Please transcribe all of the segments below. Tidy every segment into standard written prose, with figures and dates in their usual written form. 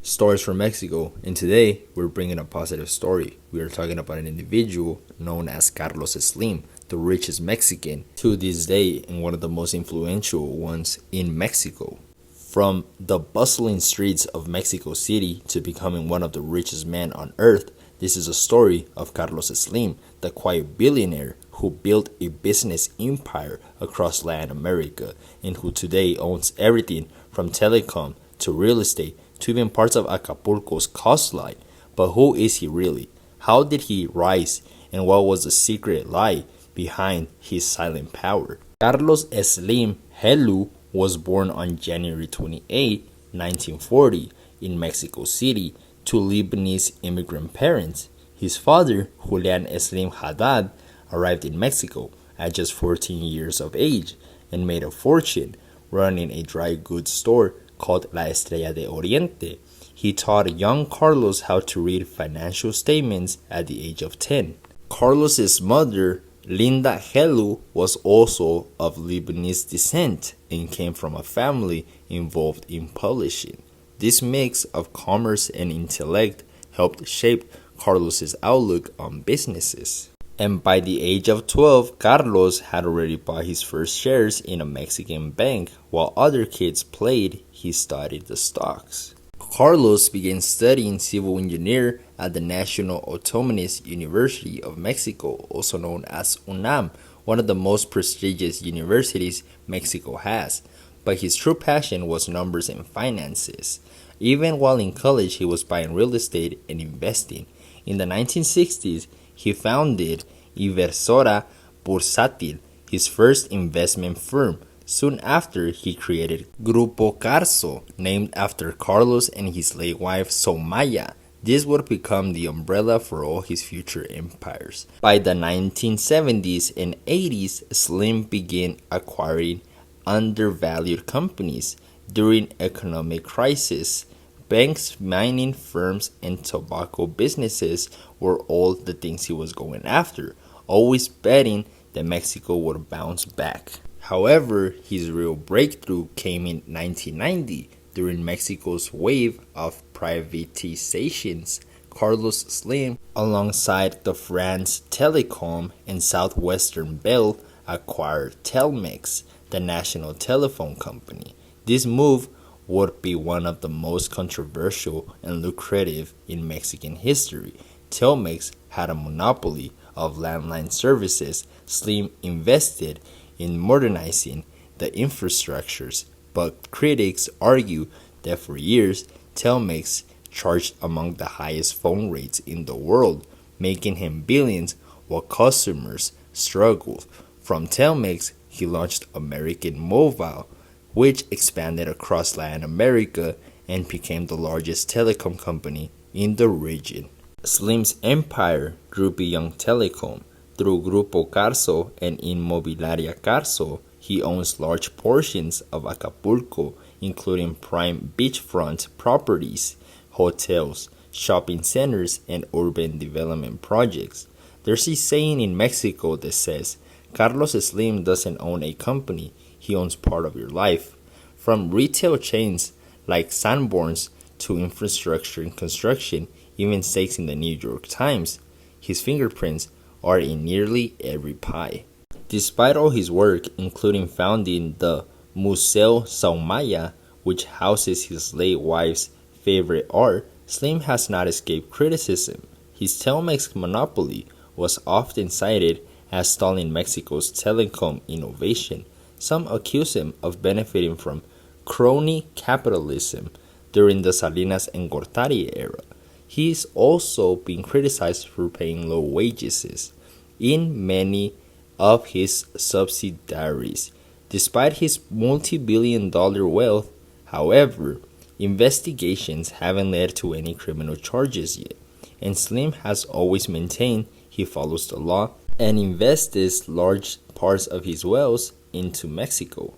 Stories from Mexico, and today we're bringing a positive story. We are talking about an individual known as Carlos Slim, the richest Mexican to this day and one of the most influential ones in Mexico. From the bustling streets of Mexico City to becoming one of the richest men on earth, this is a story of Carlos Slim, the quiet billionaire who built a business empire across Latin America and who today owns everything from telecom to real estate to even parts of Acapulco's coastline. But who is he really? How did he rise? And what was the secret lie behind his silent power? Carlos Slim Helu was born on January 28, 1940, in Mexico City to Lebanese immigrant parents. His father, Julian Slim Haddad, arrived in Mexico at just 14 years of age and made a fortune running a dry goods store called La Estrella de Oriente. He taught young Carlos how to read financial statements at the age of 10. Carlos's mother, Linda Helu, was also of Lebanese descent and came from a family involved in publishing. This mix of commerce and intellect helped shape Carlos's outlook on businesses. And by the age of 12, Carlos had already bought his first shares in a Mexican bank. While other kids played, he studied the stocks. Carlos began studying civil engineer at the National Autonomous University of Mexico, also known as UNAM, one of the most prestigious universities Mexico has. But his true passion was numbers and finances. Even while in college, he was buying real estate and investing. In the 1960s, he founded Inversora Bursátil, his first investment firm. Soon after, he created Grupo Carso, named after Carlos and his late wife Somaya. This would become the umbrella for all his future empires. By the 1970s and 80s, Slim began acquiring undervalued companies. During economic crisis, banks, mining firms, and tobacco businesses were all the things he was going after, always betting that Mexico would bounce back. However, his real breakthrough came in 1990 during Mexico's wave of privatizations. Carlos Slim, alongside the France Telecom and Southwestern Bell, acquired Telmex, the national telephone company. This move would be one of the most controversial and lucrative in Mexican history. Telmex had a monopoly of landline services. Slim invested in modernizing the infrastructures, but critics argue that for years, Telmex charged among the highest phone rates in the world, making him billions while customers struggled. From Telmex, he launched American Mobile, which expanded across Latin America and became the largest telecom company in the region. Slim's empire grew beyond telecom. Through Grupo Carso and Inmobiliaria Carso, he owns large portions of Acapulco, including prime beachfront properties, hotels, shopping centers, and urban development projects. There's a saying in Mexico that says, Carlos Slim doesn't own a company, he owns part of your life. From retail chains like Sanborns to infrastructure and construction, even stakes in the New York Times, his fingerprints are in nearly every pie. Despite all his work, including founding the Museo Somaya, which houses his late wife's favorite art, Slim has not escaped criticism. His Telmex monopoly was often cited as stalling Mexico's telecom innovation. Some accuse him of benefiting from crony capitalism during the Salinas and Gortari era. He is also being criticized for paying low wages in many of his subsidiaries. Despite his multi-billion-dollar wealth, however, investigations haven't led to any criminal charges yet, and Slim has always maintained he follows the law and invests large parts of his wealth into Mexico.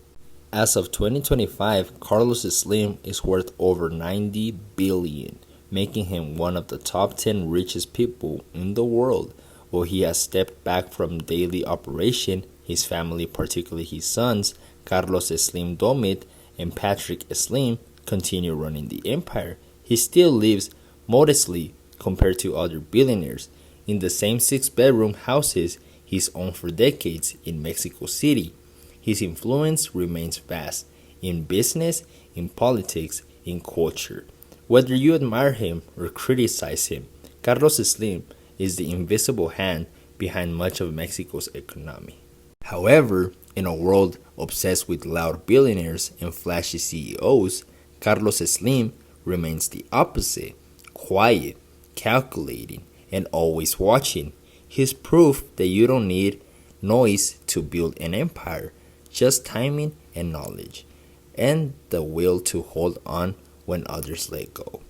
As of 2025, Carlos Slim is worth over $90 billion, making him one of the top 10 richest people in the world. While he has stepped back from daily operation, his family, particularly his sons, Carlos Slim Domit and Patrick Slim, continue running the empire. He still lives modestly compared to other billionaires in the same 6 bedroom houses he's owned for decades in Mexico City. His influence remains vast in business, in politics, in culture. Whether you admire him or criticize him, Carlos Slim is the invisible hand behind much of Mexico's economy. However, in a world obsessed with loud billionaires and flashy CEOs, Carlos Slim remains the opposite: quiet, calculating, and always watching. He's proof that you don't need noise to build an empire, just timing and knowledge, and the will to hold on when others let go.